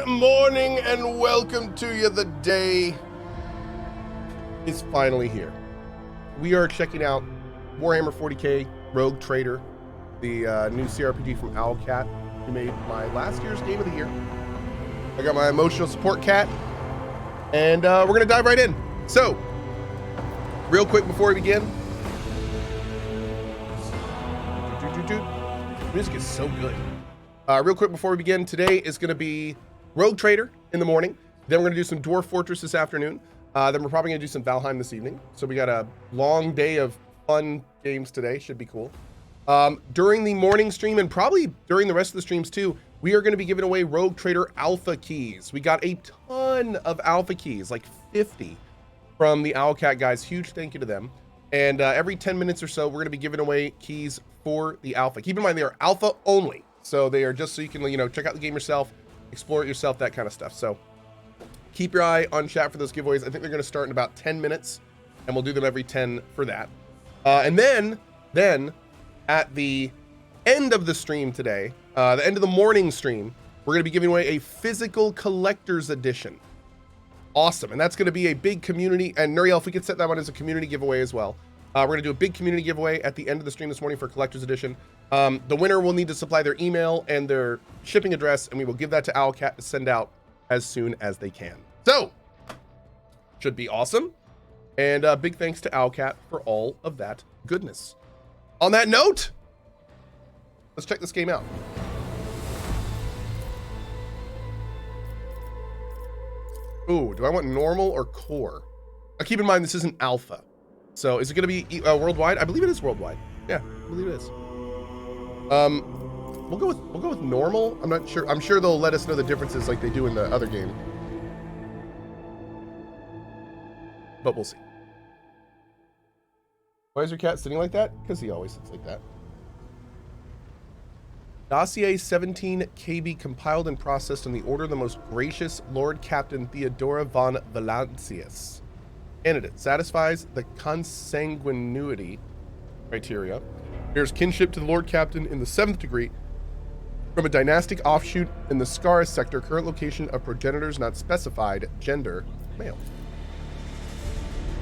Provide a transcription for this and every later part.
morning and welcome to you. The day is finally here. We are checking out Warhammer 40k Rogue Trader, the new CRPG from Owlcat, who made my last year's game of the year. I got my emotional support cat, and we're gonna dive right in. So, real quick before we begin, music is so good. Real quick before we begin, today is going to be Rogue Trader in the morning. Then we're going to do some Dwarf Fortress this afternoon. Then we're probably going to do some Valheim this evening. So we got a long day of fun games today. Should be cool. During the morning stream and probably during the rest of the streams too, we are going to be giving away Rogue Trader Alpha keys. We got a ton of Alpha keys, like 50 from the Owlcat guys. Huge thank you to them. And every 10 minutes or so, we're going to be giving away keys for the Alpha. Keep in mind, they are Alpha only. So they are just so you can, check out the game yourself, explore it yourself, that kind of stuff. So keep your eye on chat for those giveaways. I think they're going to start in about 10 minutes, and we'll do them every 10 for that. And then at the end of the stream today, the end of the morning stream, we're going to be giving away a physical collector's edition. Awesome. And that's going to be a big community. And Nuriel, if we could set that one as a community giveaway as well. We're going to do a big community giveaway at the end of the stream this morning for collector's edition. The winner will need to supply their email and their shipping address, and we will give that to Owlcat to send out as soon as they can. So, should be awesome. And big thanks to Owlcat for all of that goodness. On that note, let's check this game out. Ooh, do I want normal or core? Keep in mind, this isn't alpha. So is it going to be worldwide? I believe it is worldwide. Yeah, I believe it is. We'll go with normal. I'm not sure. I'm sure they'll let us know the differences like they do in the other game. But we'll see. Why is your cat sitting like that? Because he always sits like that. Dossier 17 KB compiled and processed in the order of the most gracious Lord Captain Theodora von Valancius. Candidate satisfies the consanguinity criteria. Bears kinship to the Lord Captain in the 7th degree from a dynastic offshoot in the Scaris sector. Current location of progenitors not specified. Gender male.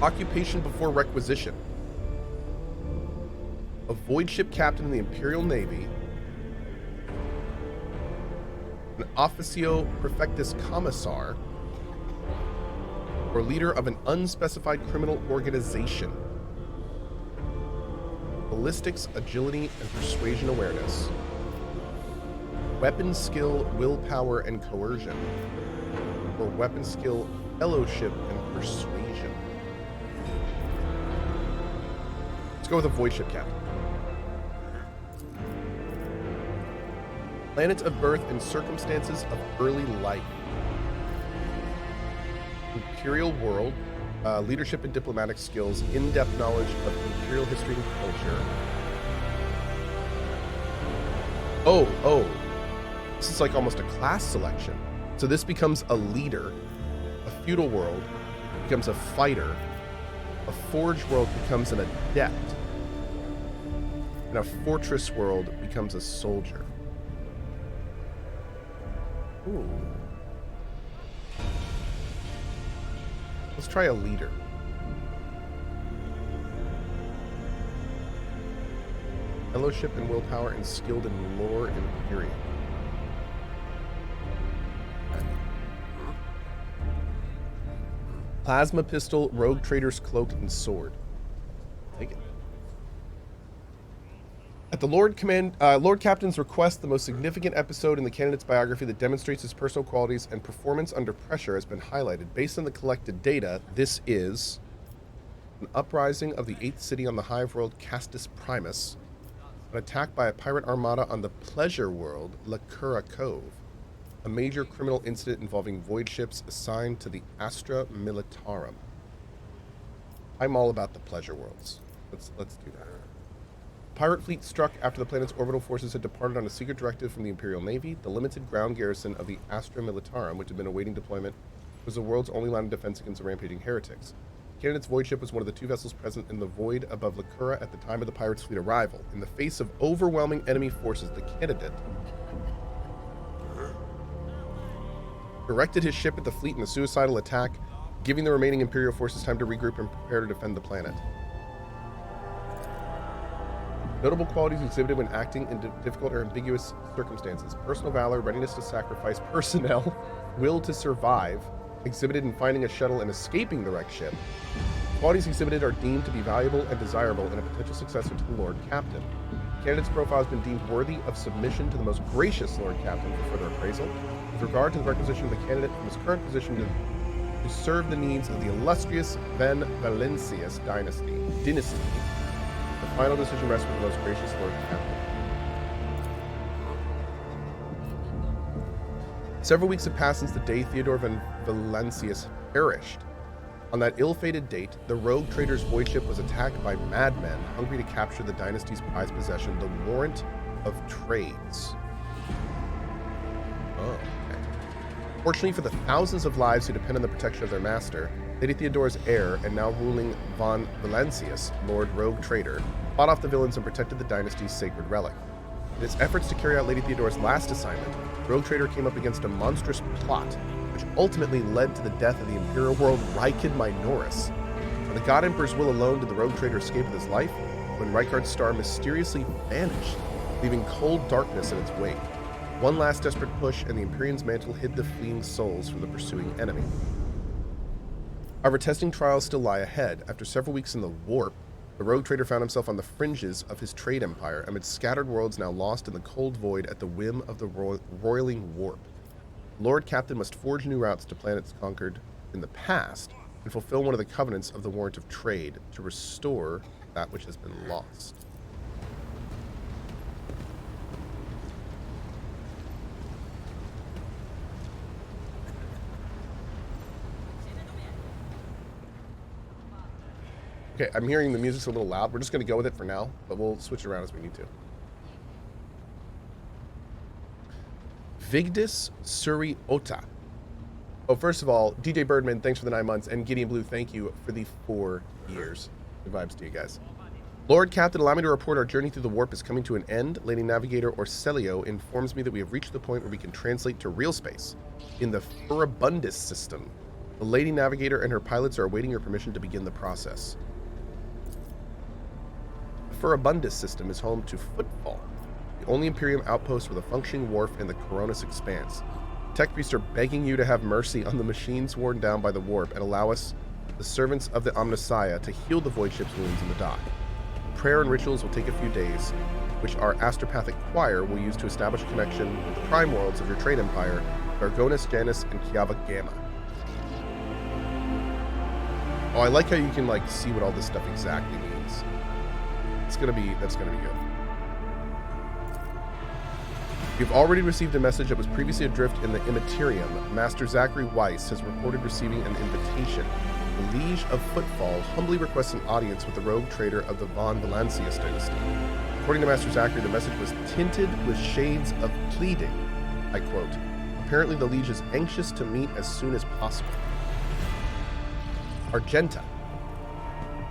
Occupation before requisition. A void ship captain in the Imperial Navy. An officio prefectus commissar. Or leader of an unspecified criminal organization. Ballistics, agility, and persuasion awareness. Weapon skill, willpower, and coercion. Or weapon skill, fellowship, and persuasion. Let's go with a void ship captain. Planet of birth and circumstances of early life. Imperial world, leadership and diplomatic skills, in-depth knowledge of imperial history and culture. Oh, this is like almost a class selection. So this becomes a leader. A feudal world becomes a fighter. A forge world becomes an adept. And a fortress world becomes a soldier. Ooh. Let's try a leader. Fellowship and willpower and skilled in lore and period. Plasma pistol, rogue trader's cloak, and sword. Take it. At the Lord Captain's request, the most significant episode in the candidate's biography that demonstrates his personal qualities and performance under pressure has been highlighted. Based on the collected data, this is an uprising of the 8th city on the hive world Castus Primus, an attack by a pirate armada on the pleasure world Lacura Cove, a major criminal incident involving void ships assigned to the Astra Militarum. I'm all about the pleasure worlds. Let's do that. Pirate fleet struck after the planet's orbital forces had departed on a secret directive from the Imperial Navy. The limited ground garrison of the Astra Militarum, which had been awaiting deployment, was the world's only line of defense against the rampaging heretics. The candidate's void ship was one of the 2 vessels present in the void above Lacura at the time of the pirates' fleet arrival. In the face of overwhelming enemy forces, the candidate directed his ship at the fleet in a suicidal attack, giving the remaining Imperial forces time to regroup and prepare to defend the planet. Notable qualities exhibited when acting in difficult or ambiguous circumstances: personal valor, readiness to sacrifice personnel, will to survive, exhibited in finding a shuttle and escaping the wrecked ship. Qualities exhibited are deemed to be valuable and desirable in a potential successor to the Lord Captain. The candidate's profile has been deemed worthy of submission to the most gracious Lord Captain for further appraisal, with regard to the requisition of the candidate from his current position to serve the needs of the illustrious Van Valencius dynasty. The final decision rests with the most gracious Lord Captain. Several weeks have passed since the day Theodore Van Valencius perished. On that ill-fated date, the rogue trader's void ship was attacked by madmen hungry to capture the dynasty's prized possession, the Warrant of Trades. Oh, okay. Fortunately for the thousands of lives who depend on the protection of their master, Lady Theodora's heir and now ruling Von Valencius, Lord Rogue Trader, fought off the villains and protected the dynasty's sacred relic. In its efforts to carry out Lady Theodora's last assignment, Rogue Trader came up against a monstrous plot, which ultimately led to the death of the Imperial world Rykid Minoris. By the God Emperor's will alone did the Rogue Trader escape with his life, when Rykard's star mysteriously vanished, leaving cold darkness in its wake. One last desperate push, and the Empyrean's mantle hid the fleeing souls from the pursuing enemy. However, testing trials still lie ahead. After several weeks in the warp, the Rogue Trader found himself on the fringes of his trade empire, amid scattered worlds now lost in the cold void at the whim of the roiling warp. Lord Captain must forge new routes to planets conquered in the past and fulfill one of the covenants of the Warrant of Trade to restore that which has been lost. Okay, I'm hearing the music's a little loud. We're just going to go with it for now, but we'll switch it around as we need to. Vigdis Suri Ota. Oh, first of all, DJ Birdman, thanks for the 9 months, and Gideon Blue, thank you for the 4 years. Good vibes to you guys. Lord Captain, allow me to report our journey through the warp is coming to an end. Lady Navigator Orcelio informs me that we have reached the point where we can translate to real space in the Furibundus system. The Lady Navigator and her pilots are awaiting your permission to begin the process. The Furibundus system is home to Footfall, the only Imperium outpost with a functioning wharf in the Coronis Expanse. Tech priests are begging you to have mercy on the machines worn down by the warp and allow us, the servants of the Omnissiah, to heal the void ship's wounds in the dock. Prayer and rituals will take a few days, which our astropathic choir will use to establish a connection with the prime worlds of your trade empire, Gargonis, Janus, and Kiava Gamma. Oh, I like how you can see what all this stuff exactly means. That's gonna be good. You've already received a message that was previously adrift in the Immaterium. Master Zachary Weiss has reported receiving an invitation. The Liege of Footfall humbly requests an audience with the rogue trader of the Von Valancius dynasty. According to Master Zachary, the message was tinted with shades of pleading. I quote, "Apparently the Liege is anxious to meet as soon as possible." Argenta.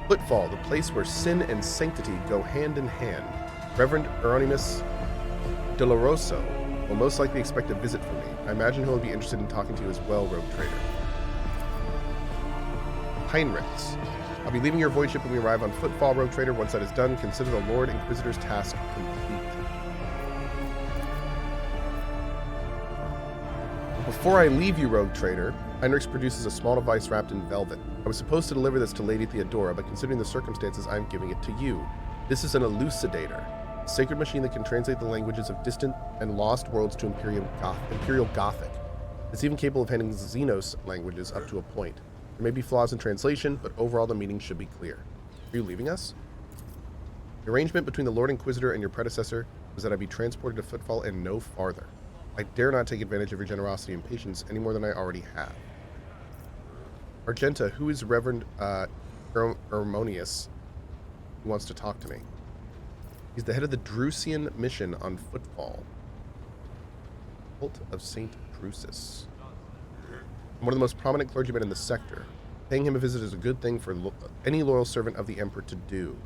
Footfall, the place where sin and sanctity go hand in hand. Reverend Euronymous Doloroso will most likely expect a visit from me. I imagine he'll be interested in talking to you as well, Rogue Trader. Heinrichs. I'll be leaving your void ship when we arrive on Footfall, Rogue Trader. Once that is done, consider the Lord Inquisitor's task complete. Before I leave you, Rogue Trader, Heinrichs produces a small device wrapped in velvet. I was supposed to deliver this to Lady Theodora, but considering the circumstances, I'm giving it to you. This is an elucidator, a sacred machine that can translate the languages of distant and lost worlds to Imperial Gothic. It's even capable of handling Xenos languages up to a point. There may be flaws in translation, but overall the meaning should be clear. Are you leaving us? The arrangement between the Lord Inquisitor and your predecessor was that I be transported to Footfall and no farther. I dare not take advantage of your generosity and patience any more than I already have. Argenta, who is Reverend Harmonius, who wants to talk to me? He's the head of the Drusian mission on Footfall. Cult of Saint Drusus. I'm one of the most prominent clergymen in the sector. Paying him a visit is a good thing for any loyal servant of the Emperor to do.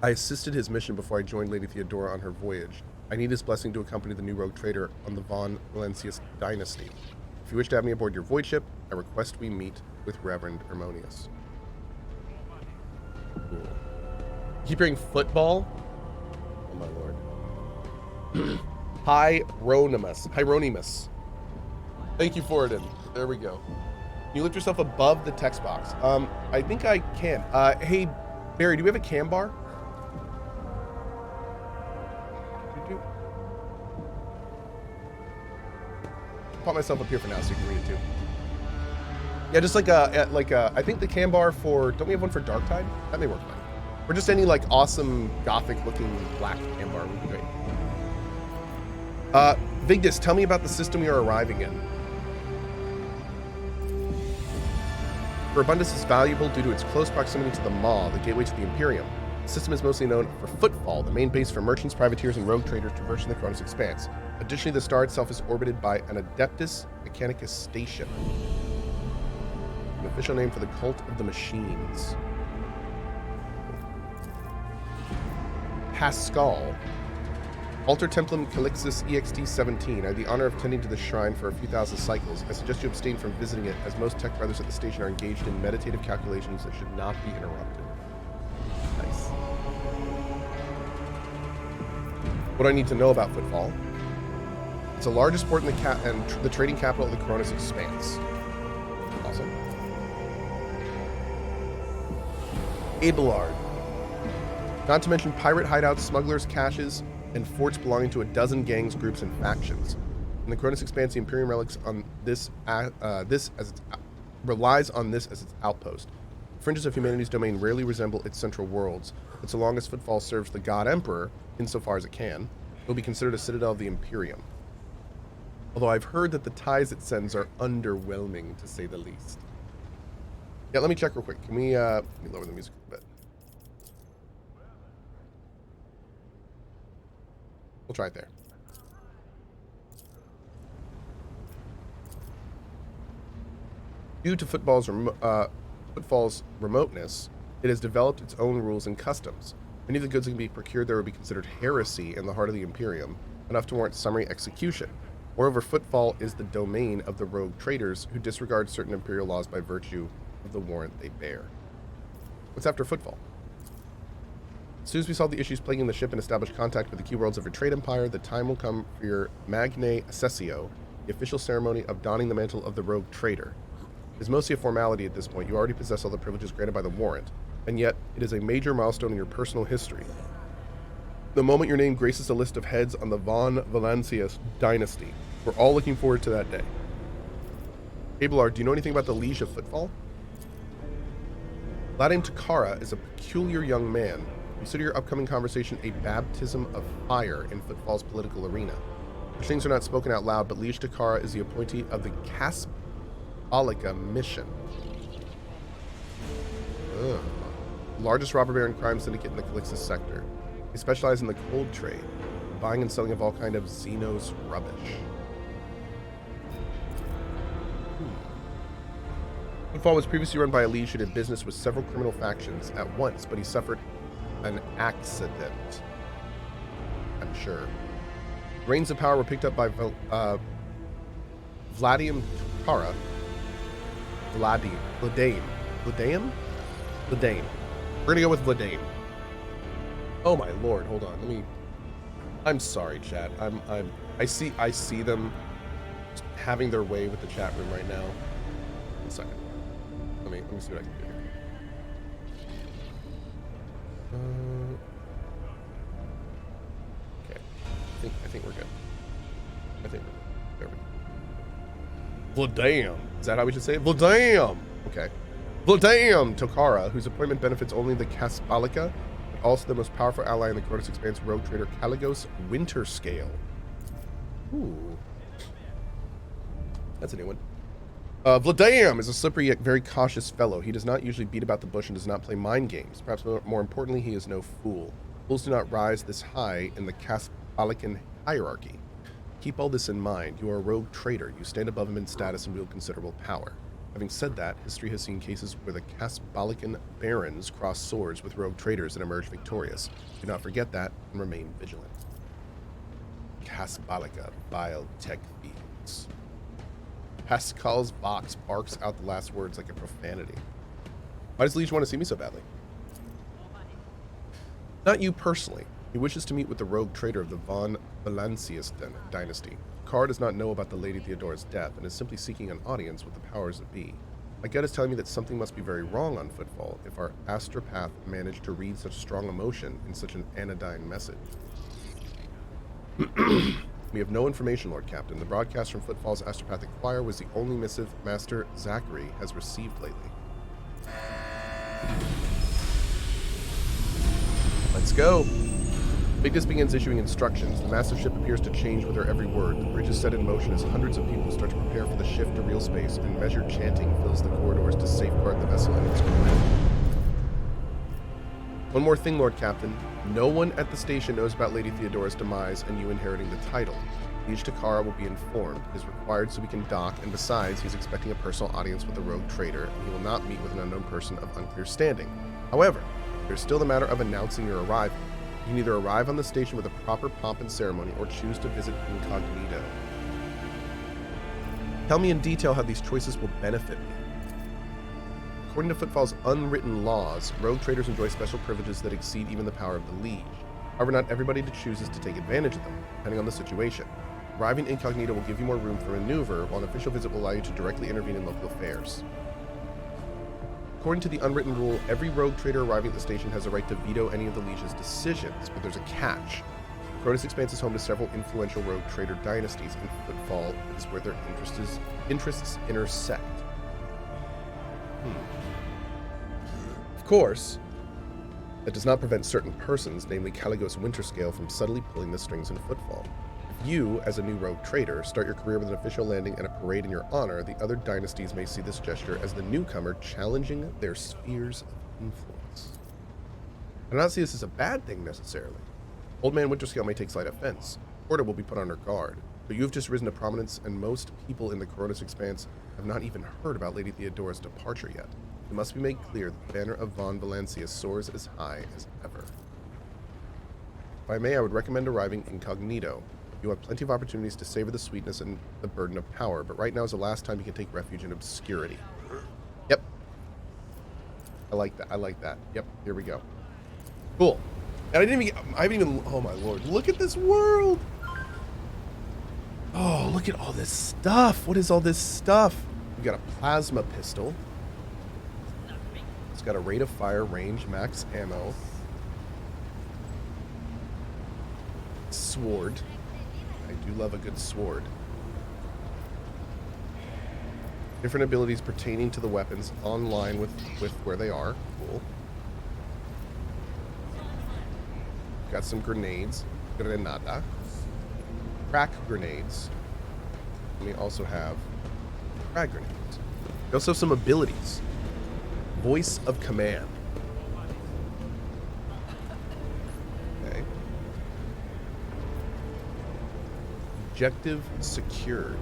I assisted his mission before I joined Lady Theodora on her voyage. I need his blessing to accompany the new rogue trader on the Von Valencius dynasty. If you wish to have me aboard your void ship, I request we meet with Reverend Harmonious. Cool. Keep hearing football? Oh my lord. Hieronymus. Thank you for it. There we go. Can you lift yourself above the text box? I think I can. Hey, Barry, do we have a cam bar? Pop myself up here for now so you can read it too. Yeah, just like I think the cam bar for, don't we have one for Darktide? That may work fine. Or just any like awesome gothic looking black cam bar would be great. Vigdis, tell me about the system we are arriving in. Abundus is valuable due to its close proximity to the Maw, the gateway to the Imperium. The system is mostly known for Footfall, the main base for merchants, privateers, and rogue traders traversing the Chronos Expanse. Additionally, the star itself is orbited by an Adeptus Mechanicus station, an official name for the Cult of the Machines. Pascal. Alter Templum Calixus EXT-17. I had the honor of tending to the shrine for a few thousand cycles. I suggest you abstain from visiting it, as most tech brothers at the station are engaged in meditative calculations that should not be interrupted. Nice. What do I need to know about Footfall? It's the largest port in the trading capital of the Chronos Expanse. Awesome. Abelard. Not to mention pirate hideouts, smugglers, caches, and forts belonging to a dozen gangs, groups, and factions. In the Chronos Expanse, the Imperium relies on this as its outpost. Fringes of humanity's domain rarely resemble its central worlds, but so long as Footfall serves the God Emperor, insofar as it can, it will be considered a citadel of the Imperium. Although I've heard that the ties it sends are underwhelming, to say the least. Yeah, let me check real quick. Can we, let me lower the music a bit. We'll try it there. Due to Footfall's remoteness, it has developed its own rules and customs. Many of the goods that can be procured there would be considered heresy in the heart of the Imperium, enough to warrant summary execution. Moreover, Footfall is the domain of the rogue traders who disregard certain Imperial laws by virtue of the warrant they bear. What's after Footfall? As soon as we solve the issues plaguing the ship and establish contact with the key worlds of your trade empire, the time will come for your Magnae Accessio, the official ceremony of donning the mantle of the rogue trader. It is mostly a formality at this point. You already possess all the privileges granted by the warrant, and yet it is a major milestone in your personal history. The moment your name graces a list of heads on the Von Valencius dynasty. We're all looking forward to that day. Abelard, do you know anything about the Liege of Footfall? Lad Takara is a peculiar young man. Consider your upcoming conversation a baptism of fire in Footfall's political arena. Such things are not spoken out loud, but Liege Takara is the appointee of the Caspalica mission. Largest robber baron crime syndicate in the Calixus sector. They specialize in the cold trade, buying and selling of all kind of Xenos rubbish. Footfall was previously run by a liege who did business with several criminal factions at once, but he suffered an accident, I'm sure. Reins of power were picked up by Vladium Takara. Vladain. We're gonna go with Vladain. Oh my lord, hold on. I'm sorry, chat. I see them having their way with the chat room right now. 1 second. Let me see what I can do here. Okay. I think we're good. There we go. Vladam. Is that how we should say it? Vladam. Okay. Vladam Takara, whose appointment benefits only the Caspalica, but also the most powerful ally in the Chronos Expanse, rogue trader Caligos Winterscale. Ooh. That's a new one. Vladam is a slippery yet very cautious fellow. He does not usually beat about the bush and does not play mind games. Perhaps more importantly, he is no fool. Fools do not rise this high in the Caspalican hierarchy. Keep all this in mind. You are a rogue trader. You stand above him in status and wield considerable power. Having said that, history has seen cases where the Caspalican barons cross swords with rogue traders and emerge victorious. Do not forget that and remain vigilant. Casbalica, vile tech thieves. Pascal's box barks out the last words like a profanity. Why does Liege want to see me so badly? Not you personally. He wishes to meet with the rogue traitor of the von Valancius dynasty. Cohh does not know about the Lady Theodora's death and is simply seeking an audience with the powers that be. My gut is telling me that something must be very wrong on Footfall if our astropath managed to read such strong emotion in such an anodyne message. We have no information, Lord Captain. The broadcast from Footfall's astropathic choir was the only missive Master Zachary has received lately. Let's go. Victus begins issuing instructions. The massive ship appears to change with her every word. The bridge is set in motion as hundreds of people start to prepare for the shift to real space, and measured chanting fills the corridors to safeguard the vessel and its crew. One more thing, Lord Captain. No one at the station knows about Lady Theodora's demise and you inheriting the title. Liege Takara will be informed. It is required so we can dock, and besides, he's expecting a personal audience with the rogue traitor, and he will not meet with an unknown person of unclear standing. However, there's still the matter of announcing your arrival. You can either arrive on the station with a proper pomp and ceremony or choose to visit incognito. Tell me in detail how these choices will benefit me. According to Footfall's unwritten laws, rogue traders enjoy special privileges that exceed even the power of the Liege. However, not everybody chooses to take advantage of them, depending on the situation. Arriving incognito will give you more room for maneuver, while an official visit will allow you to directly intervene in local affairs. According to the unwritten rule, every rogue trader arriving at the station has a right to veto any of the Liege's decisions, but there's a catch. The Cronus Expanse is home to several influential rogue trader dynasties, and Footfall is where their interests intersect. Of course, that does not prevent certain persons, namely Caligos Winterscale, from subtly pulling the strings in Footfall. If you, as a new rogue trader, start your career with an official landing and a parade in your honor, the other dynasties may see this gesture as the newcomer challenging their spheres of influence. I do not see this as a bad thing, necessarily. Old Man Winterscale may take slight offense. Porta will be put on her guard, but you have just risen to prominence, and most people in the Cronus Expanse have not even heard about Lady Theodora's departure yet. It must be made clear that the banner of von Valancius soars as high as ever. If I may, I would recommend arriving incognito. You have plenty of opportunities to savor the sweetness and the burden of power, but right now is the last time you can take refuge in obscurity. Yep. I like that. I like that. Yep. Here we go. Cool. And I haven't even, oh my lord, look at this world. Oh, look at all this stuff. What is all this stuff? We've got a plasma pistol. It's got a rate of fire, range, max ammo. Sword. I do love a good sword. Different abilities pertaining to the weapons online with where they are. Cool. Got some grenades. Grenada. Crack grenades. And we also have frag grenades. We also have some abilities. Voice of command. Okay. Objective secured.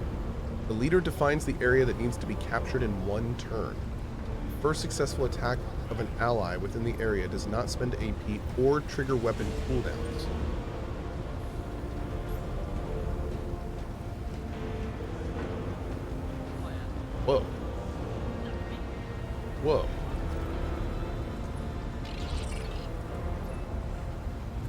The leader defines the area that needs to be captured in one turn. First successful attack of an ally within the area does not spend AP or trigger weapon cooldowns. Whoa. Whoa.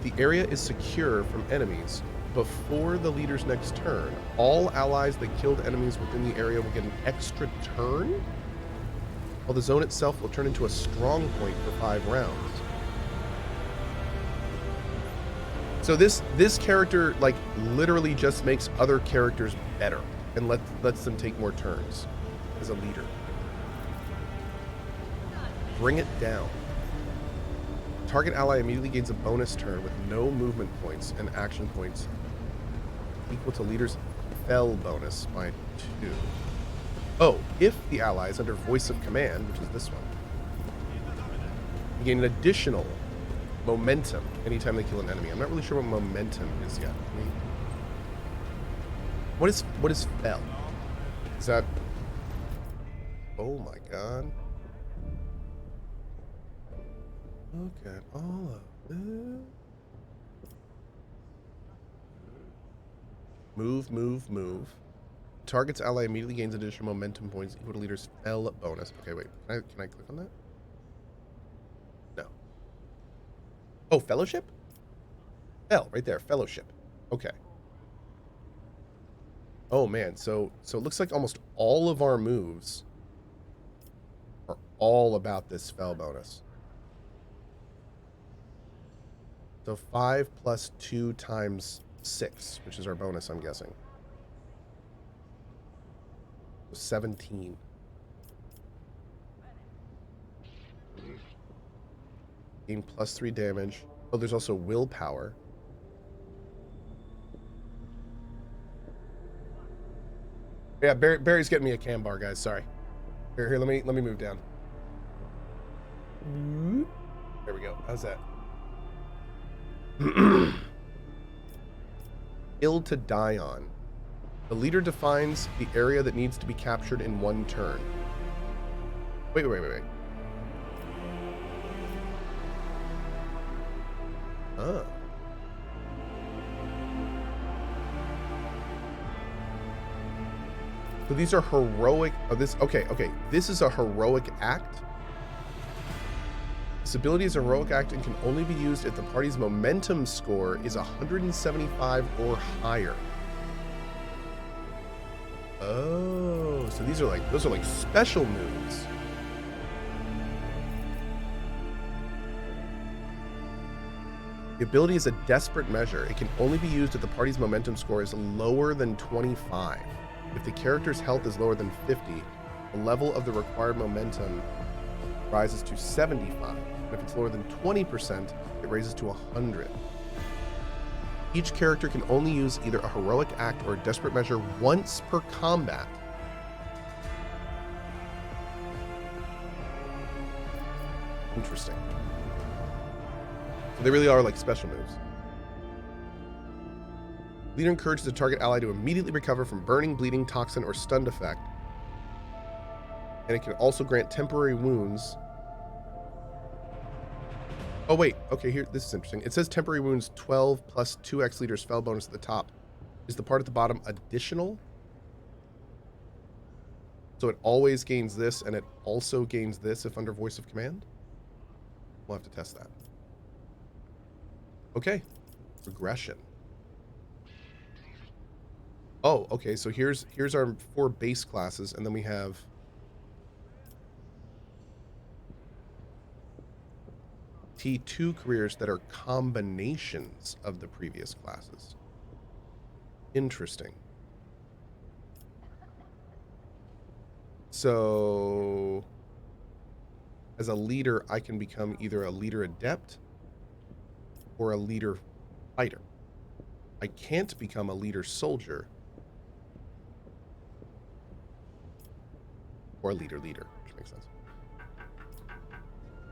The area is secure from enemies. Before the leader's next turn, all allies that killed enemies within the area will get an extra turn, while the zone itself will turn into a strong point for 5 rounds. So this character, like, literally just makes other characters better and lets them take more turns as a leader. Bring it down. Target ally immediately gains a bonus turn with no movement points and action points equal to leader's fell bonus by 2. Oh, if the ally is under voice of command, which is this one, you gain an additional momentum anytime they kill an enemy. I'm not really sure what momentum is yet. What is fell? Is that? Oh my god. Look at all of this. Move, move, move. Target's ally immediately gains additional momentum points equal to leader's fell bonus. Okay, wait. Can I click on that? No. Oh, fellowship? Fell, right there. Fellowship. Okay. Oh, man. So it looks like almost all of our moves are all about this fell bonus. So 5 plus 2 times 6, which is our bonus, I'm guessing. 17. Gain plus 3 damage. Oh, there's also willpower. Yeah, Barry's getting me a cam bar, guys. Sorry. Here, let me move down. There we go. How's that? Ill to die on. The leader defines the area that needs to be captured in 1 turn. Wait. Oh. So these are heroic. Oh, okay. This is a heroic act. This ability is a heroic act and can only be used if the party's momentum score is 175 or higher. Oh, so those are like special moves. The ability is a desperate measure. It can only be used if the party's momentum score is lower than 25. If the character's health is lower than 50, the level of the required momentum rises to 75. And if it's lower than 20%, it raises to 100. Each character can only use either a heroic act or a desperate measure once per combat. Interesting. So they really are like special moves. Leader encourages the target ally to immediately recover from burning, bleeding, toxin, or stunned effect. And it can also grant temporary wounds. Oh, wait. Okay, here, this is interesting. It says temporary wounds 12 plus 2x leader's fell bonus at the top. Is the part at the bottom additional? So it always gains this, and it also gains this if under voice of command? We'll have to test that. Okay. Regression. Oh, okay, so here's our 4 base classes, and then we have T2 careers that are combinations of the previous classes. Interesting. So as a leader, I can become either a leader adept or a leader fighter. I can't become a leader soldier or a leader, which makes sense.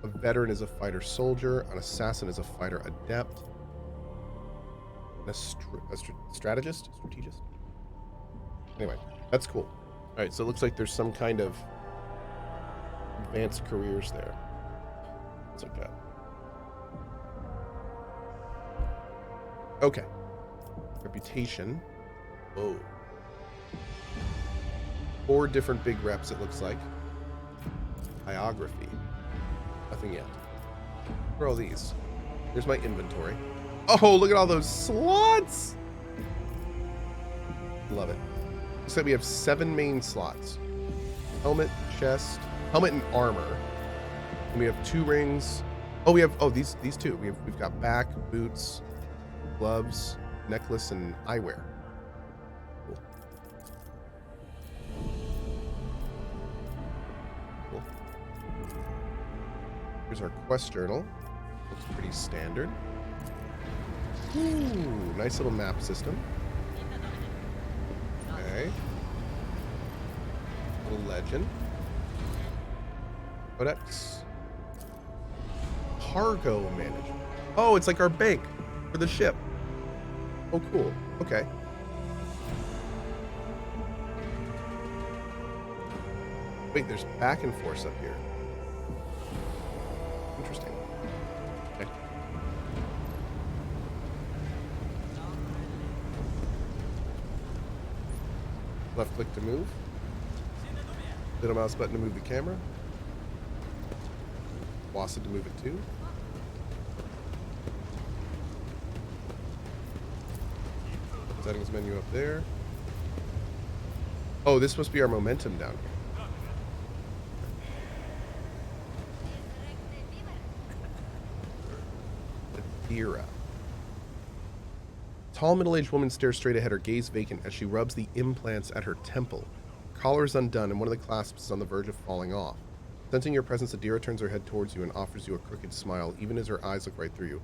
A veteran is a fighter soldier. An assassin is a fighter adept. A strategist? Anyway, that's cool. All right, so it looks like there's some kind of advanced careers there. It's like that. Okay. Reputation. Whoa. 4 different big reps, it looks like. Biography. Nothing yet. Where are all these? Here's my inventory. Oh, look at all those slots! Love it. Looks like we have 7 main slots. Helmet, chest, helmet and armor. And we have 2 rings. Oh, we have these 2. We've got back, boots, gloves, necklace, and eyewear. Cool. Cool. Here's our quest journal. Looks pretty standard. Ooh, nice little map system. Okay. Little legend. Codex. Cargo management. Oh, it's like our bank for the ship. Oh, cool. Okay. Wait, there's back and forth up here. Interesting. Okay. Left click to move. Middle mouse button to move the camera. WASD to move it too. Settings menu up there. Oh, this must be our momentum down here. Adira. Tall middle-aged woman stares straight ahead, her gaze vacant as she rubs the implants at her temple. Her collar is undone and one of the clasps is on the verge of falling off. Sensing your presence, Adira turns her head towards you and offers you a crooked smile, even as her eyes look right through you.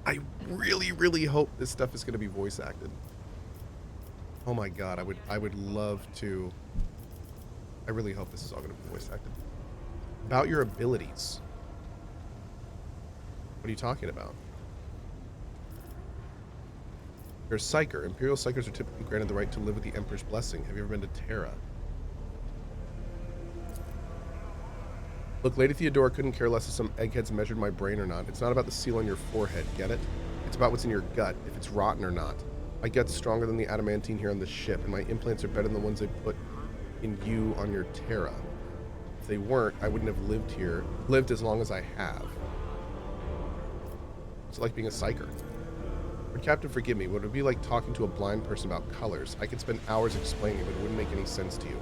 I really, really hope this stuff is going to be voice acted. Oh my god, I would love to. I really hope this is all going to be voice acted. About your abilities. What are you talking about? You're a Psyker. Imperial Psykers are typically granted the right to live with the Emperor's blessing. Have you ever been to Terra? Look, Lady Theodora couldn't care less if some eggheads measured my brain or not. It's not about the seal on your forehead, get it? It's about what's in your gut, if it's rotten or not. My gut's stronger than the adamantine here on this ship, and my implants are better than the ones they put in you on your Terra. If they weren't, I wouldn't have lived as long as I have. It's like being a Psyker. But Captain, forgive me, would it be like talking to a blind person about colors? I could spend hours explaining, but it wouldn't make any sense to you.